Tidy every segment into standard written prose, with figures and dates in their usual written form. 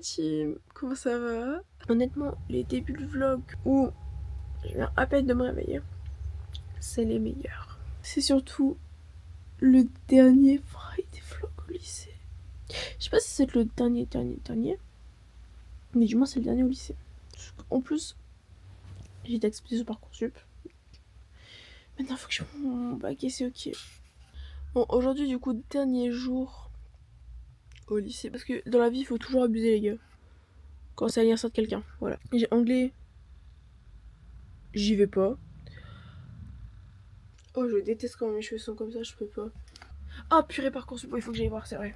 team, comment ça va? Honnêtement, les débuts du vlog où je viens à peine de me réveiller, c'est les meilleurs. C'est surtout le dernier Friday vlog au lycée. Je sais pas si c'est le dernier, mais du moins c'est le dernier au lycée. En plus, j'ai été acceptée sur Parcoursup. Maintenant, faut que je fasse mon bac et c'est ok. Bon, aujourd'hui, du coup, dernier jour au lycée. Parce que dans la vie, il faut toujours abuser, les gars. Quand c'est l'anniversaire de quelqu'un, voilà. J'ai anglais, j'y vais pas. Oh, je déteste quand mes cheveux sont comme ça, je peux pas. Ah, purée, Parcoursup, il faut que j'aille voir, c'est vrai.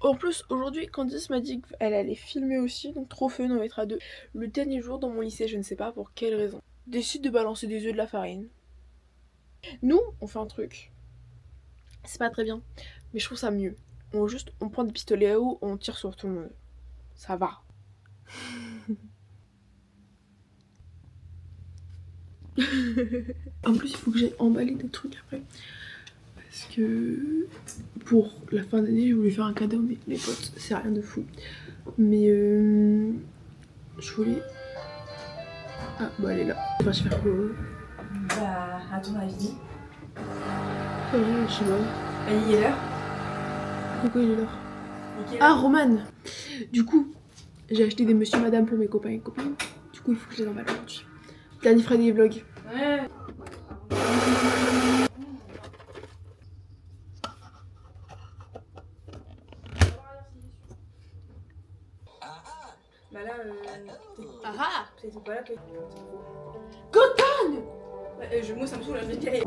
En plus, aujourd'hui, Candice m'a dit qu'elle allait filmer aussi, donc trop fun, on va être à deux. Le dernier jour dans mon lycée, je ne sais pas pour quelle raison. Décide de balancer des œufs de la farine. Nous, on fait un truc. C'est pas très bien, mais je trouve ça mieux. On prend des pistolets à eau, on tire sur tout le monde. Ça va. En plus, il faut que j'aille emballer des trucs après. Parce que pour la fin d'année, je voulais faire un cadeau, mais les potes, c'est rien de fou. Mais je voulais... Ah, bah elle est là. Enfin, je vais faire quoi? Bah, à ton avis. Je sais pas. Il est l'heure. Pourquoi il est là? Ah, Roman. Du coup, j'ai acheté des monsieur madame pour mes copains et copines. Du coup, il faut que je les emballe aujourd'hui. Dernier Friday vlog. Ouais. Bah là, t'étais pas là, toi. Gotan. Moi, ça me saoule, je vais te dire.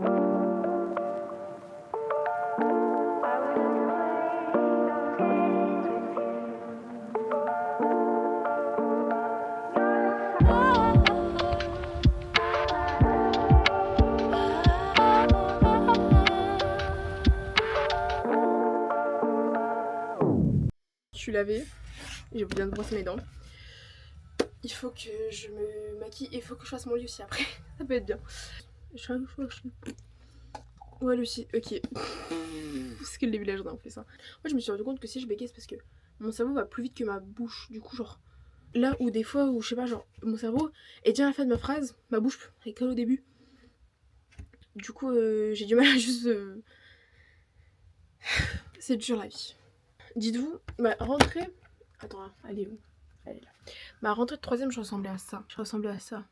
Je suis lavée. J'ai oublié de brosser mes dents. Il faut que je me maquille et il faut que je fasse mon lit aussi après. Ça peut être bien. Ouais, Lucie, ok. Parce que le début de la journée on fait ça. Moi je me suis rendu compte que si je bégaye c'est parce que mon cerveau va plus vite que ma bouche. Du coup genre là où des fois où je sais pas genre mon cerveau est déjà à la fin de ma phrase, ma bouche est qu'au début. Du coup j'ai du mal à juste... C'est dur la vie. Dites-vous, ma rentrée... Attends, hein, elle est où? Elle est là. Ma rentrée de 3ème je ressemblais à ça. Je ressemblais à ça.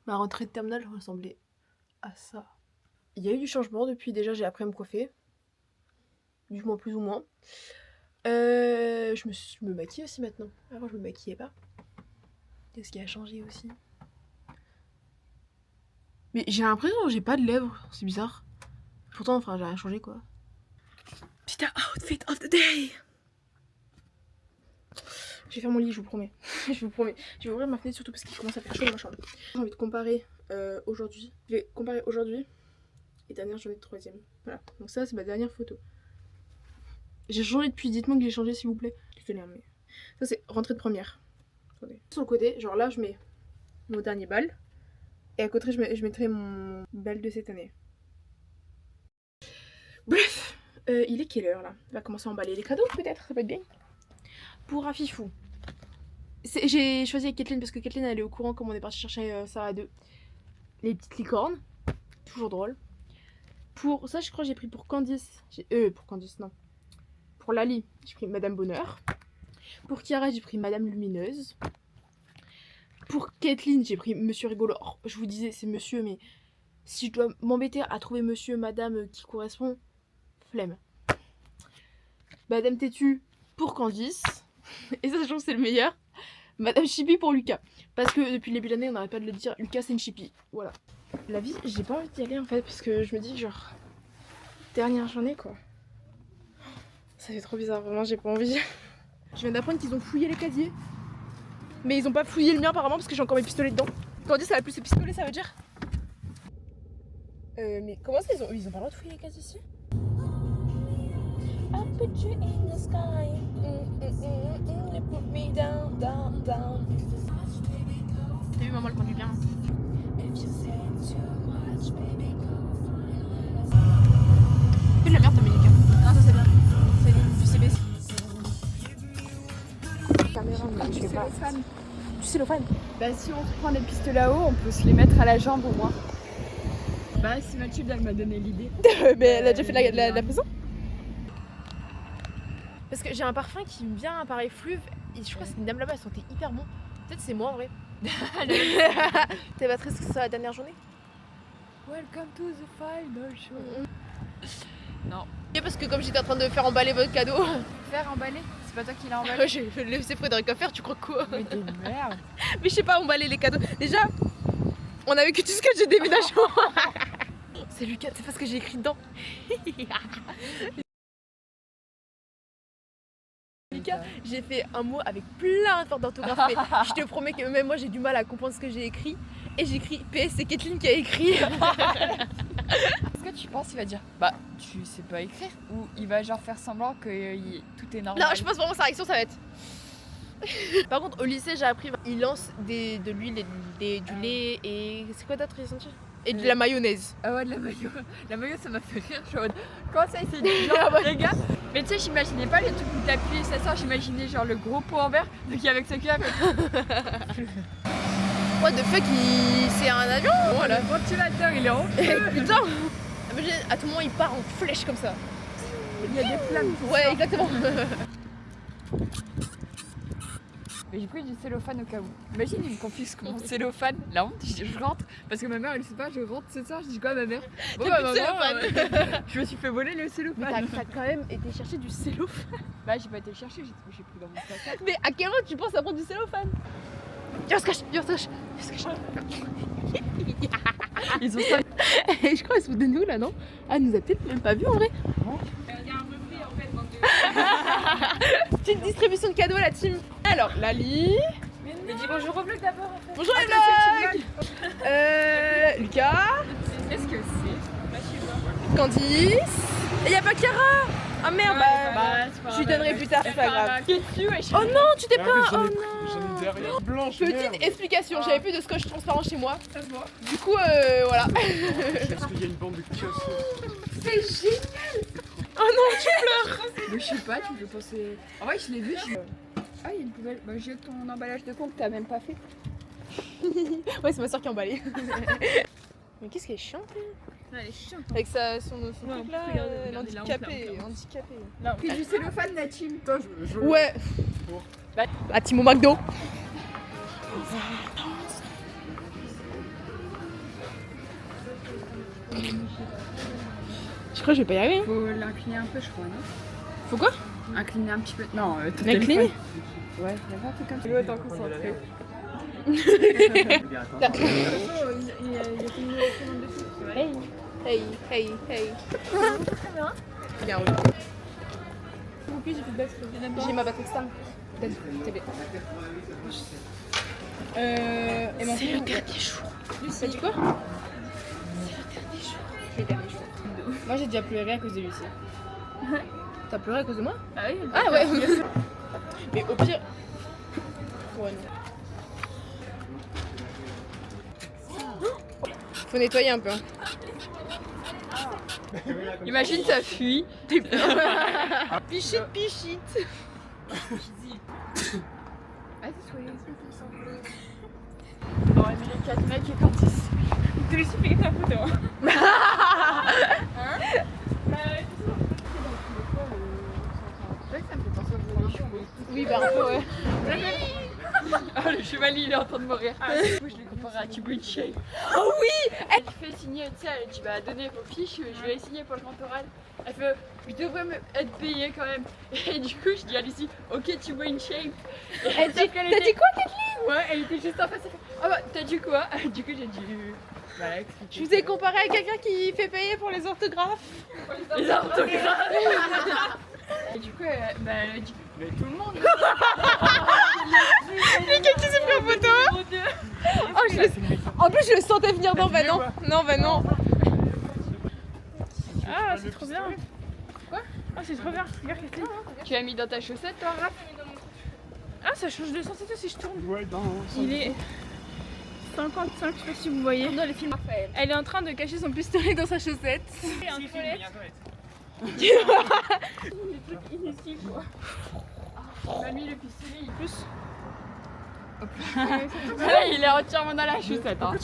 Ma rentrée de terminale je ressemblais à ça. Il y a eu du changement depuis, déjà j'ai appris à me coiffer. Du moins plus ou moins. Je me maquille aussi maintenant. Avant je me maquillais pas. Qu'est-ce qui a changé aussi? Mais j'ai l'impression que j'ai pas de lèvres, c'est bizarre. Pourtant enfin j'ai rien changé quoi. Petit outfit of the day. Je vais faire mon lit, je vous promets. Je vous promets. Je vais ouvrir ma fenêtre surtout parce qu'il commence à faire chaud dans ma chambre. J'ai envie de comparer aujourd'hui. Je vais comparer aujourd'hui et dernière journée de 3ème. Voilà. Donc ça c'est ma dernière photo. J'ai changé depuis, dites-moi que j'ai changé s'il vous plaît. Désolée mais... Ça c'est rentrée de première. Attendez. Sur le côté, genre là je mets mon dernier bal. Et à côté je mettrai mon bal de cette année. Bref, il est quelle heure là? On va commencer à emballer les cadeaux peut-être, ça peut être bien. Pour un fifou. J'ai choisi avec Kathleen parce que Kathleen elle est au courant comme on est parti chercher ça à deux. Les petites licornes. Toujours drôle. Pour ça je crois que j'ai pris pour Candice. Pour Candice non. Pour Lali, j'ai pris Madame Bonheur. Pour Chiara, j'ai pris Madame Lumineuse. Pour Kathleen, j'ai pris Monsieur Rigolo. Oh, je vous disais, c'est monsieur, mais si je dois m'embêter à trouver monsieur, madame qui correspond, flemme. Madame Têtu pour Candice. Et ça, je trouve que c'est le meilleur. Madame Chippy pour Lucas. Parce que depuis le début de l'année, on n'arrête pas de le dire, Lucas c'est une Chippy. Voilà. La vie, j'ai pas envie d'y aller en fait, parce que je me dis, genre, dernière journée quoi. Ça fait trop bizarre, vraiment, j'ai pas envie. Je viens d'apprendre qu'ils ont fouillé les casiers. Mais ils ont pas fouillé le mien apparemment parce que j'ai encore mes pistolets dedans. Quand on dit ça va plus ses pistolets, ça veut dire mais comment ça ils ont pas le droit de fouiller les casiers ici? I put you in the sky. You put me down, down, down. T'as vu maman, elle conduit bien. Fais de la merde Dominique. Non ça c'est bien. C'est du CBC. Caméra, mais je fais cellophane. Du cellophane. Bah si on prend les pistes là-haut, on peut se les mettre à la jambe au moins. Bah si Mathilde elle m'a donné l'idée. Mais elle a déjà fait la prison. Parce que j'ai un parfum qui me vient pareil fluve. Et je crois que c'est une dame là-bas, elle sentait hyper bon. Peut-être c'est moi en vrai. T'es pas triste que ce soit la dernière journée? Welcome to the final show. Non. Et parce que comme j'étais en train de faire emballer votre cadeau. Faire emballer? C'est pas toi qui l'as emballé? J'ai laissé Frédéric à faire, tu crois quoi? Mais t'es une merde. Mais je sais pas emballer les cadeaux. Déjà, on a vécu tout ce que j'ai déménagement. C'est Lucas, c'est pas ce que j'ai écrit dedans. Lucas, j'ai fait un mot avec plein de fautes d'orthographe, mais je te promets que même moi j'ai du mal à comprendre ce que j'ai écrit. Et j'écris PS, c'est Kathleen qui a écrit. Est-ce que tu penses qu'il va dire bah tu sais pas écrire ou il va genre faire semblant que tout est normal? Non, je pense vraiment sa réaction ça va être. Par contre, au lycée, j'ai appris, il lance de l'huile, du lait et c'est quoi d'autre ils ont dit? Et de la mayonnaise. Ah ouais, de la maillot. La maillot, ça m'a fait rire. Je suis en mode, comment ça, il s'est dit genre, les gars. Mais tu sais, j'imaginais pas les trucs où t'appuies et ça sort. J'imaginais genre le gros pot en verre. Donc avec ce câble. What the fuck, c'est un avion? Voilà. Le ventilateur, il est en feu. Putain. Imagine, à tout moment, il part en flèche comme ça. Il y a des flammes. Ouais, exactement. Mais j'ai pris du cellophane au cas où. Imagine, il me confisque mon cellophane. La honte, je rentre. Parce que ma mère, elle sait pas, je rentre ce soir. Je dis quoi à ma mère? Bon, T'as bah, plus de maman, je me suis fait voler le cellophane. T'as quand même été chercher du cellophane. Bah, j'ai pas été le chercher, j'ai pris dans mon sac. Mais à quel moment tu penses à prendre du cellophane? Viens, on se cache, viens, on se cache. Ils ont ça. Je crois qu'ils se foutent de nous là, non? Ah, elle nous a peut-être même pas vu en vrai. Il y a un reflet en fait dans le. Petite distribution de cadeaux la team. Alors, Lali. Mais dis bonjour au vlog d'abord en fait. Bonjour les vlogs. Lucas. Qu'est-ce que c'est? Candice. Et y'a pas Chiara. Ah merde, je lui donnerai plus tard, c'est pas grave. Oh non, tu t'es pas. Oh non. J'en ai derrière. Blanche, Petite explication, j'avais plus de scotch transparent chez moi. Ça se voit. Du coup, voilà. Est-ce qu'il y a une bande de kiosques? C'est génial. Oh non, tu pleures. Mais je sais pas, tu peux penser. En vrai, je l'ai vu. Ah, il y a une poubelle. Bah, j'ai ton emballage de con que t'as même pas fait. Ouais, c'est ma soeur qui a emballé. Mais qu'est-ce qu'elle est chiante, Elle est chiante. avec son truc là, regardez, handicapé. Non, puis du cellophane, la team. Putain, je... Ouais. La team au McDo. Je crois que je vais pas y arriver. Faut l'incliner un peu, je crois, non? Faut quoi? Incliner un petit peu. Non, L'incliner? Ouais, il y a pas un truc comme ça. L'eau est en concentré. Hey, hey, hey, hey. Bien, oui. J'ai ma batterie externe. TV. C'est le dernier jour. T'as dit quoi? C'est le dernier jour. Moi, j'ai déjà pleuré à cause de Lucie. T'as pleuré à cause de moi? Ah oui? Ah ouais. Mais au pire. Ouais, non. Faut nettoyer un peu. Imagine, ça fuit. Pichite, pichite. Vas-y, soyez. Bon, mais les 4 mecs et quand ils. Tu lui suis fait ta photo. Oui, bah un peu, ouais. Ah, le chevalier il est en train de mourir. Ah, du coup, je l'ai comparé à Thibaut InShape. Oh oui. Elle fait signer, tu sais, elle dit bah donnez vos fiches, je vais les signer pour le grand oral. Elle fait je devrais être payée quand même. Et du coup, je dis à Lucie, ok Thibaut InShape. T'as dit quoi, Kathleen? Ouais, elle était juste en face. Elle fait ah bah t'as dit quoi? Du coup, j'ai dit bah expliquer. Je vous ai comparé à quelqu'un qui fait payer pour les orthographes. Les orthographes. Et du coup, bah, elle a dit mais tout le monde. Mais quelqu'un s'est pris en photo. Oh, en plus, je le sentais venir. Non, bah non. Non, bah non. Ah, c'est trop bien. Quoi? Ah, c'est trop bien. Regarde, Kathleen. Tu l'as mis dans ta chaussette, toi, Raph? Ah, ça change de sensation si je tourne. Ouais, dans... Il est 55, je sais pas si vous voyez. Dans les films Raphaël. Elle est en train de cacher son pistolet dans sa chaussette. Il y a un toilette. Des trucs inutiles, quoi. On a mis le pistolet, il pousse. Là, il est entièrement dans la chaussette. Hein.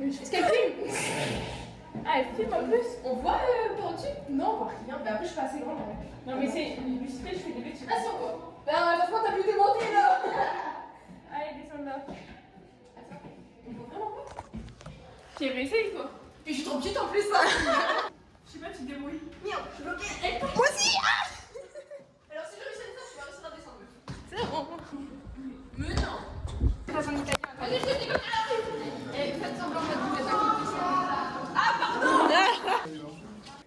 Est-ce qu'elle filme? Ah, elle filme en plus? On voit par dessus? Non, on voit rien. Mais après, je suis pas assez grande. Non, mais c'est. Lucité, je fais des bêtises. Ah, si, on voit. Bah, franchement, t'as pu démonter là! Allez, descends là. Attends, on voit vraiment pas? J'ai réessayé toi. Et je suis trop petite en plus, ça! Je sais pas, tu te débrouilles. Merde, je suis bloquée. Moi aussi! Ah! Alors, si je réussis à ça, je vais réussir à descendre. C'est bon. Mais non! Vas-y, je te dis comme ça! Et faites semblant de vous mettre à côté. Ah, pardon!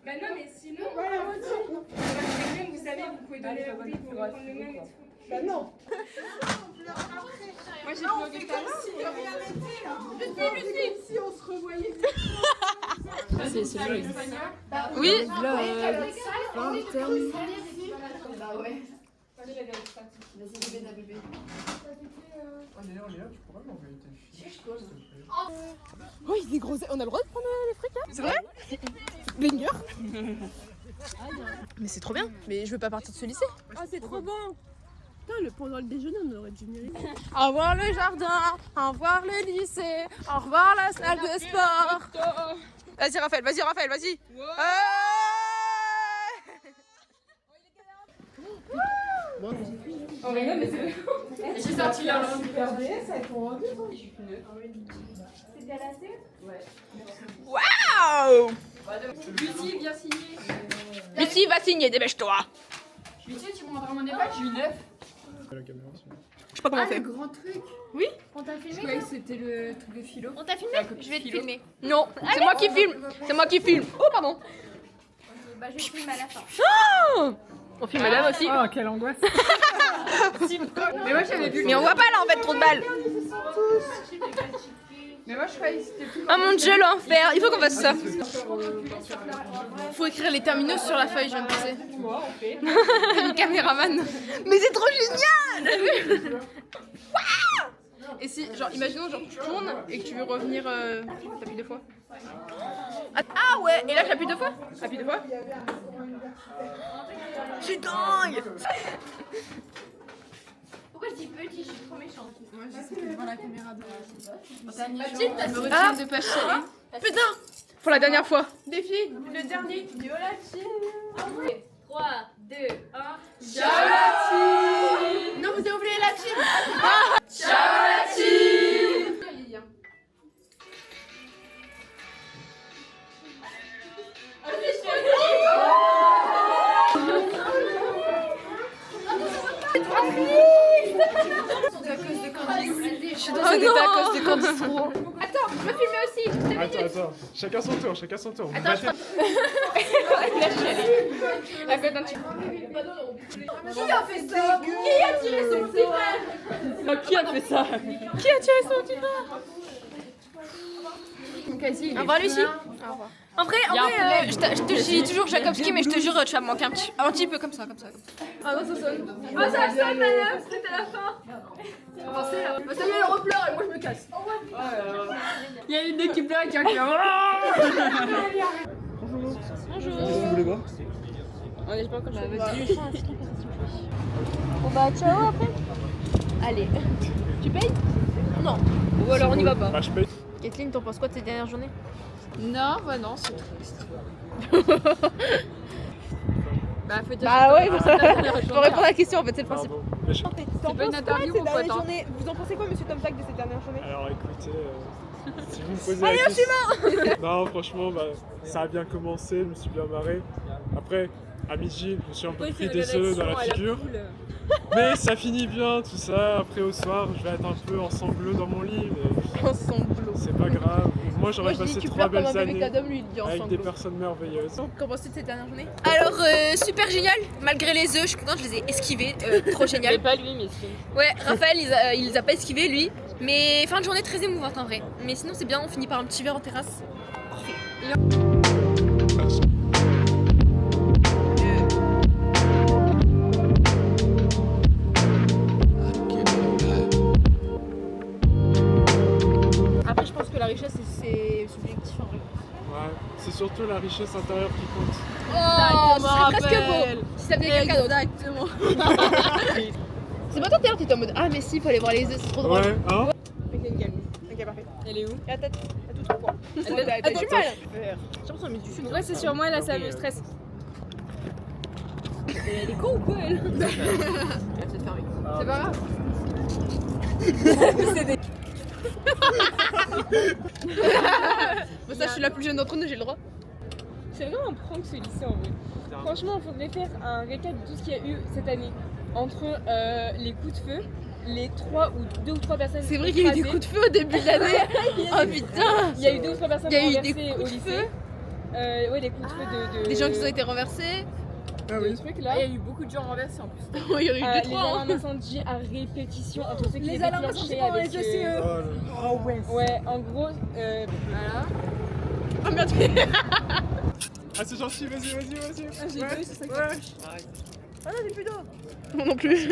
Bah non, mais sinon, voilà, vous savez, vous pouvez donner le prix pour prendre le même et tout. Bah non! Moi j'ai bloqué comme si de rien n'était là! Lucie! Si on se revoyait! C'est joli. Oui! Bah ouais. Vas-y, bébé. Ah, d'ailleurs, Léa, tu pourrais m'envoyer tes fiches. Oh, il est gros. On a le droit de prendre les fric là? C'est vrai? Banger. Mais c'est trop bien! Mais je veux pas partir de ce lycée! Ah, c'est trop bon. Putain, pendant le déjeuner, on aurait dû mûrir. Au revoir le jardin, au revoir le lycée, au revoir la salle de sport! Vas-y Raphaël, vas-y! Oh, mais non, mais c'est. J'ai sorti la langue. Super DS avec ton rendu. C'était à la C? Waouh! Lucie, viens signer. Lucie, va signer, dépêche-toi! Lucie, tu me rendras mon épage, j'ai eu 9. La caméra, sinon. Je sais pas comment on fait. Grand truc. Oui? On t'a filmé? Je croyais que c'était le truc de philo. On t'a filmé? La copie Je vais te philo. filmer. Non, c'est moi qui filme! C'est moi qui filme! Oh, pardon! Bah, je filme à la fin. Oh, on filme madame aussi. Oh, quelle angoisse. Mais moi, j'avais vu. Mais on voit pas là en fait trop de balles. Mais moi, je croyais que c'était tout. Oh mon dieu, l'enfer. Il faut qu'on fasse ça. Faut écrire les terminaux sur la feuille, je viens de penser. Une caméraman. Mais c'est trop génial. Et si, genre, imaginons, genre, tu tournes et que tu veux revenir, t'appuies 2 fois. Ah ouais, et là j'appuie 2 fois. Appuie 2 fois. Je suis dingue. Pourquoi je dis petit, je suis trop méchante. Moi, j'étais devant la caméra de. Mathilde, elle me retient de pas chialer. Putain, pour la dernière fois. Défi, le dernier. Yo la team. 3, 2, 1. Ciao la team. Non, vous avez oublié la team. Ciao la team. Je suis dans cet état à cause de Candice Rouen. Attends, je veux filmer aussi. Attends. Chacun son tour. Attends, je elle fait un petit. Qui a fait ça? Qui a tiré son petit frère? Qui a fait ça? Qui a tiré son petit frère? Au revoir Lucie. Au revoir. En vrai, je te dis toujours Jakobski, mais je te jure, tu vas me manquer un petit peu comme ça. Ah non, ça sonne. Ah ça sonne, madame, c'était à la fin. Avancez là. Bah, ça y est, elle repleure et moi je me casse. Il y a une équipe là qui a. Vous voulez boire? On est pas encore chaud. Bon bah ciao après. Allez. Tu payes? Non. Ou alors on y va pas. Bah, je paye. Kathleen, t'en penses quoi de cette dernière journée? Non, bah non, c'est triste. Bah, faut dire. Bah ouais, faut faut répondre à la question en fait, c'est le principe. Pardon. Mais je- C'est pas une interview ou quoi, attends. Vous en pensez quoi, monsieur Tom Sack, de cette dernière journée? Alors écoutez, si vous me posez la question... Non, franchement, bah, ça a bien commencé, je me suis bien marré. Après, à midi, je me suis un peu pris des œufs dans la figure. Mais ça finit bien, tout ça. Après, au soir, je vais être un peu en sanglots dans mon lit, mais En sanglot. c'est pas grave. Moi, j'aurais Moi je dis passé tu 3 pleures comme belles un bébé années cadom, lui il dit en avec des sanglot. personnes merveilleuses. Qu'en pensez de cette dernière journée? Alors super génial, malgré les œufs, je suis contente, je les ai esquivés, trop génial. pas lui, mais c'est. Ouais, Raphaël il les a pas esquivés lui, mais fin de journée très émouvante en vrai. Mais sinon c'est bien, on finit par un petit verre en terrasse. Après je pense que la richesse en vrai. Ouais, c'est surtout la richesse intérieure qui compte. Oh, me ce serait presque rappelle. beau si ça venait quelqu'un d'autre. Exactement. C'est pas toi tout à l'heure, t'étais en mode ah mais si, faut aller voir les œufs, c'est trop drôle. Ouais, hein? Ok, nickel. Ok, parfait. Elle est où? La tête. À tout trois. T'as du mal. J'ai l'impression qu'on met du feu. Ouais, c'est sur moi, là, ça me stresse. Elle est con ou quoi, elle? C'est fermé. C'est pas grave. Bon, ça, je suis la plus jeune d'entre nous, j'ai le droit. C'est vraiment un prank ce lycée en vrai. Franchement, il faudrait faire un récap de tout ce qu'il y a eu cette année. Entre les coups de feu, les 2 ou 3 personnes. C'est vrai qu'il y a eu des coups de feu au début de l'année. Oh putain. Il y a eu 2 ou 3 personnes Il y a eu des renversées coups au de lycée. feu. Ouais, des coups de feu de. Des gens qui ont été renversés. de trucs là. Il y a eu beaucoup de gens renversés en plus. Oui, il y en a eu Les 2-3. alarmes incendies à répétition entre ceux qui Les les alarmes déclenchaient incendies avec. pendant les ECE. Oh, ouais. Ouais, en gros. Voilà. Oh merde. Ah, c'est gentil, vas-y. j'ai Ouais, deux, c'est ça qui ouais. Moi non plus.